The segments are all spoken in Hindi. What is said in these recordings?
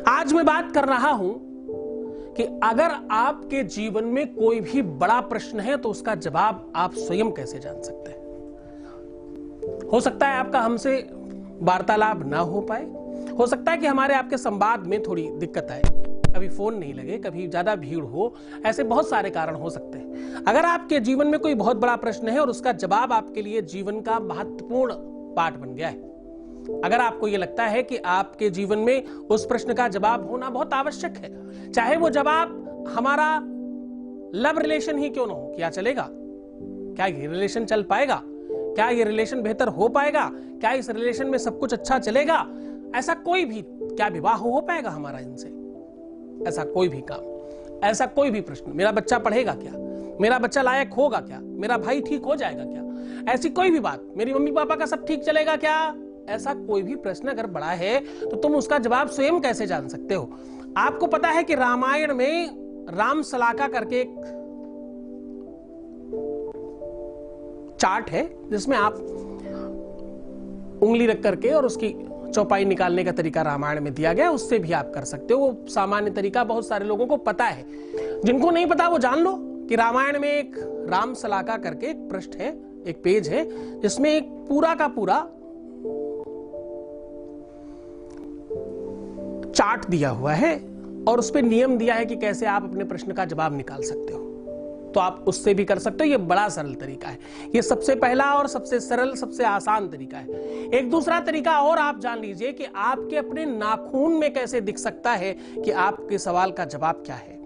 आज मैं बात कर रहा हूं कि अगर आपके जीवन में कोई भी बड़ा प्रश्न है तो उसका जवाब आप स्वयं कैसे जान सकते हैं। हो सकता है आपका हमसे वार्तालाप ना हो पाए, हो सकता है कि हमारे आपके संवाद में थोड़ी दिक्कत आए, कभी फोन नहीं लगे, कभी ज्यादा भीड़ हो, ऐसे बहुत सारे कारण हो सकते हैं। अगर आपके जीवन में कोई बहुत बड़ा प्रश्न है और उसका जवाब आपके लिए जीवन का महत्वपूर्ण पार्ट बन गया है, अगर आपको यह लगता है कि आपके जीवन में उस प्रश्न का जवाब होना बहुत आवश्यक है, चाहे वो जवाब हमारा लव रिलेशन ही क्यों ना हो, क्या चलेगा? क्या ये रिलेशन चल पाएगा? क्या ये रिलेशन बेहतर हो पाएगा? क्या इस रिलेशन में सब कुछ अच्छा चलेगा? ऐसा कोई भी, क्या विवाह हो पाएगा हमारा इनसे? ऐसा कोई भी काम, ऐसा कोई भी प्रश्न, मेरा बच्चा पढ़ेगा क्या, मेरा बच्चा लायक होगा क्या, मेरा भाई ठीक हो जाएगा क्या, ऐसी कोई भी बात, मेरी मम्मी पापा का सब ठीक चलेगा क्या, ऐसा कोई भी प्रश्न अगर बड़ा है तो तुम उसका जवाब स्वयं कैसे जान सकते हो? आपको पता है कि रामायण में राम सलाका करके एक चार्ट है जिसमें आप उंगली रख करके और उसकी चौपाई निकालने का तरीका रामायण में दिया गया, उससे भी आप कर सकते हो। वो सामान्य तरीका बहुत सारे लोगों को पता है, जिनको नहीं पता वो जान लो कि रामायण में एक राम सलाका करके एक पृष्ठ है, एक पेज है जिसमें एक पूरा का पूरा चार्ट दिया हुआ है और उस पे नियम दिया है कि कैसे आप अपने प्रश्न का जवाब निकाल सकते हो। तो आप उससे भी कर सकते हो, ये बड़ा सरल तरीका है, ये सबसे पहला और सबसे सरल, सबसे आसान तरीका है। एक दूसरा तरीका और आप जान लीजिए कि आपके अपने नाखून में कैसे दिख सकता है कि आपके सवाल का जवाब क्या है।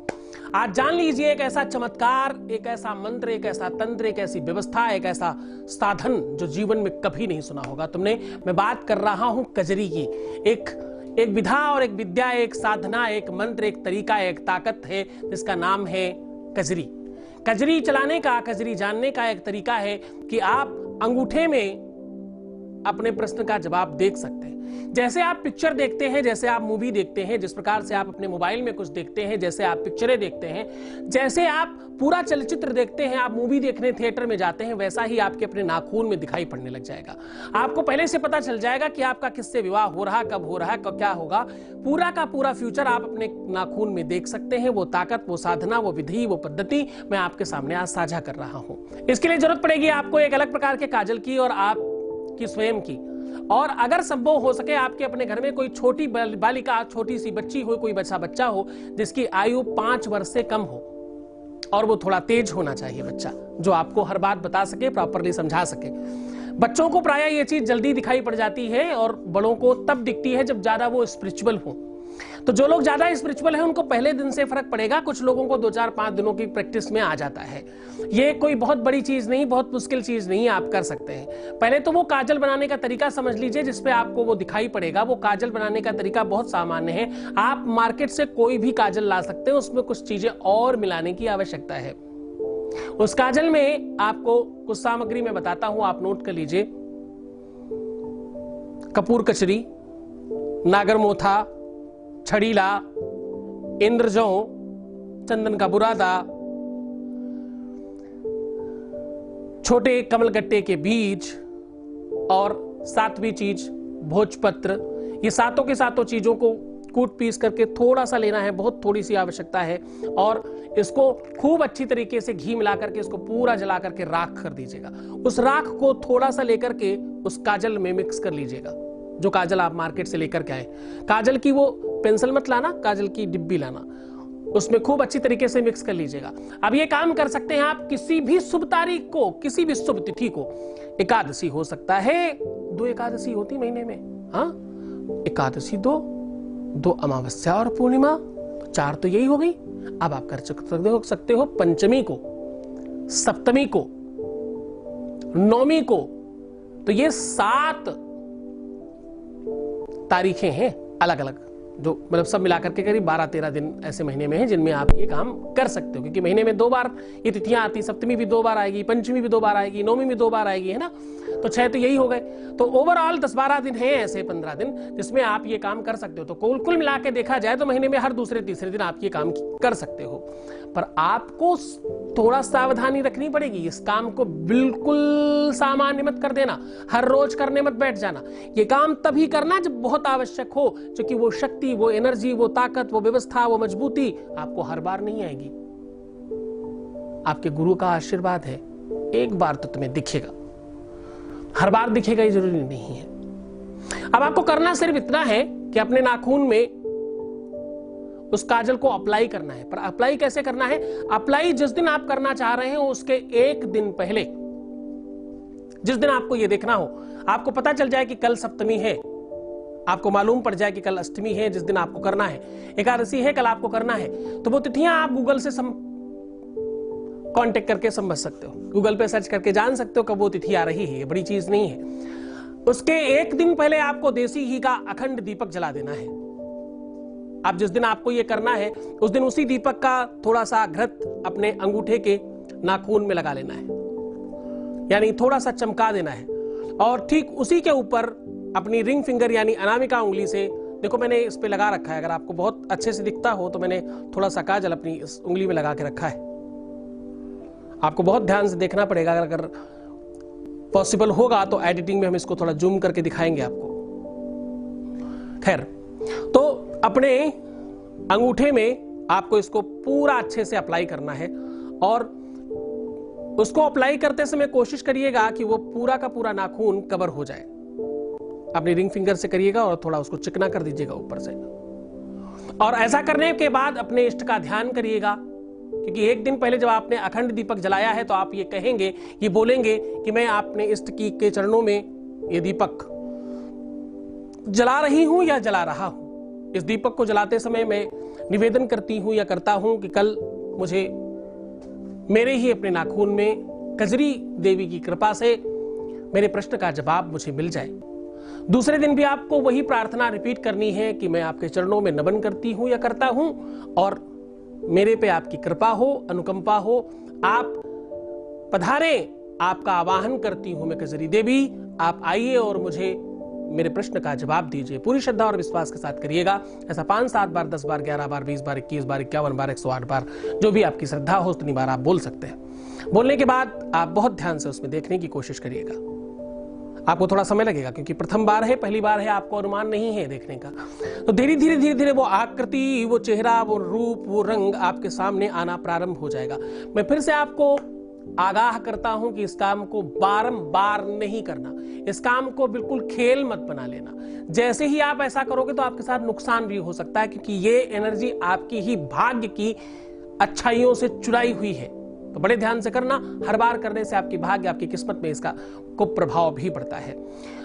आज जान लीजिए एक ऐसा चमत्कार, एक ऐसा मंत्र, एक ऐसा तंत्र, एक ऐसी व्यवस्था, एक ऐसा साधन जो जीवन में कभी नहीं सुना होगा तुमने। मैं बात कर रहा हूं कजरी की। एक विधा और एक विद्या, एक साधना, एक मंत्र, एक तरीका, एक ताकत है जिसका नाम है कजरी। कजरी चलाने का, कजरी जानने का एक तरीका है कि आप अंगूठे में अपने प्रश्न का जवाब देख सकते हैं। जैसे आप पिक्चर देखते हैं, जैसे आप मूवी देखते हैं, जिस प्रकार से आप अपने मोबाइल में कुछ देखते हैं, जैसे आप पिक्चरें देखते हैं, जैसे आप पूरा चलचित्र देखते हैं, आप मूवी देखने थिएटर में जाते हैं, वैसा ही आपके अपने नाखून में दिखाई पड़ने लग जाएगा। आपको पहले से पता चल जाएगा कि आपका किससे विवाह हो रहा, कब हो रहा, कब क्या होगा। पूरा का पूरा फ्यूचर आप अपने नाखून में देख सकते हैं। वो ताकत, वो साधना, वो विधि, वो पद्धति मैं आपके सामने आज साझा कर रहा हूं। इसके लिए जरूरत पड़ेगी आपको एक अलग प्रकार के काजल की और आपकी स्वयं की। और अगर संभव हो सके आपके अपने घर में कोई छोटी बालिका, छोटी सी बच्ची हो, कोई बच्चा हो जिसकी आयु 5 वर्ष से कम हो, और वो थोड़ा तेज होना चाहिए बच्चा, जो आपको हर बात बता सके, प्रॉपरली समझा सके। बच्चों को प्रायः ये चीज जल्दी दिखाई पड़ जाती है और बड़ों को तब दिखती है जब ज्यादा वो स्पिरिचुअल हो। तो जो लोग ज्यादा स्पिरिचुअल है उनको पहले दिन से फर्क पड़ेगा, कुछ लोगों को 2-4-5 दिनों की प्रैक्टिस में आ जाता है। ये कोई बहुत बड़ी चीज नहीं, बहुत मुश्किल चीज नहीं, आप कर सकते हैं। पहले तो वो काजल बनाने का तरीका समझ लीजिए जिसपे आपको वो दिखाई पड़ेगा। वो काजल बनाने का तरीका बहुत सामान्य है, आप मार्केट से कोई भी काजल ला सकते हैं, उसमें कुछ चीजें और मिलाने की आवश्यकता है। उस काजल में आपको कुछ सामग्री मैं बताता हूं, आप नोट कर लीजिए। कपूर कचरी, नागरमोथा, छड़ीला, इंद्रजौ, चंदन का बुरादा, छोटे कमलगट्टे के बीज और 7वीं चीज भोजपत्र। ये सातों के सातों चीजों को कूट पीस करके थोड़ा सा लेना है, बहुत थोड़ी सी आवश्यकता है, और इसको खूब अच्छी तरीके से घी मिला करके इसको पूरा जला करके राख कर दीजिएगा। उस राख को थोड़ा सा लेकर के उस काजल में मिक्स कर लीजिएगा, जो काजल आप मार्केट से लेकर के आए। काजल की वो पेंसिल मत लाना, काजल की डिब्बी लाना, उसमें खूब अच्छी तरीके से मिक्स कर लीजिएगा। अब ये काम कर सकते हैं आप किसी भी शुभ तारीख को, किसी भी शुभ तिथि को। एकादशी हो सकता है, 2 एकादशी होती महीने में, हाँ, एकादशी 2 अमावस्या और पूर्णिमा, 4 तो यही हो गई। अब आप कर सकते हो पंचमी को, सप्तमी को, नौमी को। तो ये 7 तारीखें हैं अलग अलग, जो मतलब सब मिलाकर के करीब 12-13 दिन ऐसे महीने में हैं जिनमें आप ये काम कर सकते हो, क्योंकि महीने में 2 बार ये तिथियां आती, सप्तमी भी 2 बार आएगी, पंचमी भी 2 बार आएगी, नौमी भी 2 बार आएगी, है ना। तो 6 तो यही हो गए। तो ओवरऑल 10-12 दिन हैं ऐसे, 15 दिन जिसमें आप ये काम कर सकते हो। तो कुल मिला के देखा जाए तो महीने में हर दूसरे तीसरे दिन आप ये काम कर सकते हो। पर आपको थोड़ा सावधानी रखनी पड़ेगी। इस काम को बिल्कुल सामान्य मत कर देना, हर रोज करने मत बैठ जाना। ये काम तभी करना जब बहुत आवश्यक हो, क्योंकि वो शक्ति, वो एनर्जी, वो ताकत, वो व्यवस्था, वो मजबूती आपको हर बार नहीं आएगी। आपके गुरु का आशीर्वाद है, एक बार तो तुम्हें दिखेगा, हर बार दिखेगा ये जरूरी नहीं है। अब आपको करना सिर्फ इतना है कि अपने नाखून में उस काजल को अप्लाई करना है। पर अप्लाई कैसे करना है? अप्लाई जिस दिन आप करना चाह रहे हैं उसके एक दिन पहले, जिस दिन आपको यह देखना हो, आपको पता चल जाए कि कल सप्तमी है, आपको मालूम पड़ जाए कि कल अष्टमी है, जिस दिन आपको करना है, एकादशी है, कल आपको करना है, तो वो तिथियां आप गूगल से कांटेक्ट करके समझ सकते हो, गूगल पे सर्च करके जान सकते हो कब वो तिथि आ रही है। ये बड़ी चीज नहीं है। उसके एक दिन पहले आपको देसी घी का अखंड दीपक जला देना है। अब जिस दिन आपको ये करना है उस दिन उसी दीपक का थोड़ा सा घृत अपने अंगूठे के नाखून में लगा लेना है, यानी थोड़ा सा चमका देना है। और ठीक उसी के ऊपर अपनी रिंग फिंगर यानी अनामिका उंगली से, देखो मैंने इस पे लगा रखा है, अगर आपको बहुत अच्छे से दिखता हो तो मैंने थोड़ा सा काजल अपनी इस उंगली में लगा के रखा है। आपको बहुत ध्यान से देखना पड़ेगा, अगर पॉसिबल होगा तो एडिटिंग में हम इसको थोड़ा जूम करके दिखाएंगे आपको। खैर, तो अपने अंगूठे में आपको इसको पूरा अच्छे से अप्लाई करना है और उसको अप्लाई करते समय कोशिश करिएगा कि वो पूरा का पूरा नाखून कवर हो जाए। अपनी रिंग फिंगर से करिएगा और थोड़ा उसको चिकना कर दीजिएगा ऊपर से। और ऐसा करने के बाद अपने इष्ट का ध्यान करिएगा, क्योंकि एक दिन पहले जब आपने अखंड दीपक जलाया है तो आप ये कहेंगे, ये बोलेंगे कि मैं अपने इष्ट की के चरणों में ये दीपक जला रही हूं या जला रहा हूं। इस दीपक को जलाते समय मैं निवेदन करती हूं या करता हूं कि कल मुझे मेरे ही अपने नाखून में कजरी देवी की कृपा से मेरे प्रश्न का जवाब मुझे मिल जाए। दूसरे दिन भी आपको वही प्रार्थना रिपीट करनी है कि मैं आपके चरणों में नमन करती हूं या करता हूं और मेरे पे आपकी कृपा हो, अनुकंपा हो, आप पधारें, आपका आवाहन करती हूं मैं कजरी देवी, आप आइए और मुझे मेरे प्रश्न का जवाब दीजिए। पूरी श्रद्धा और विश्वास के साथ करिएगा। ऐसा 5, 7 बार, 10 बार, 11 बार, 20 बार, 21 बार, 51 बार, 108 बार, जो भी आपकी श्रद्धा हो उतनी बार आप बोल सकते हैं। बोलने के बाद आप बहुत ध्यान से उसमें देखने की कोशिश करिएगा। आपको थोड़ा समय लगेगा क्योंकि प्रथम बार है, पहली बार है, आपको अनुमान नहीं है देखने का। तो धीरे धीरे धीरे धीरे वो आकृति, वो चेहरा, वो रूप, वो रंग आपके सामने आना प्रारंभ हो जाएगा। मैं फिर से आपको आगाह करता हूं कि इस काम को बारंबार नहीं करना, इस काम को बिल्कुल खेल मत बना लेना। जैसे ही आप ऐसा करोगे तो आपके साथ नुकसान भी हो सकता है, क्योंकि ये एनर्जी आपकी ही भाग्य की अच्छाइयों से चुराई हुई है। तो बड़े ध्यान से करना, हर बार करने से आपकी भाग्य, आपकी किस्मत में इसका को प्रभाव भी पड़ता है।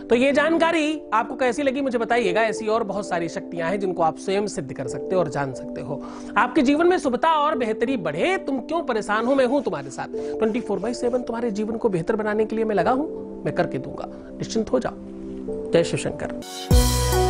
तो ये जानकारी आपको कैसी लगी मुझे बताइएगा। ऐसी और बहुत सारी शक्तियां हैं जिनको आप स्वयं सिद्ध कर सकते हो और जान सकते हो। आपके जीवन में शुभता और बेहतरी बढ़े, तुम क्यों परेशान हो, मैं हूं तुम्हारे साथ। 24/7 तुम्हारे जीवन को बेहतर बनाने के लिए मैं लगा हूं, मैं करके दूंगा, निश्चिंत हो जाओ। जय शिव शंकर।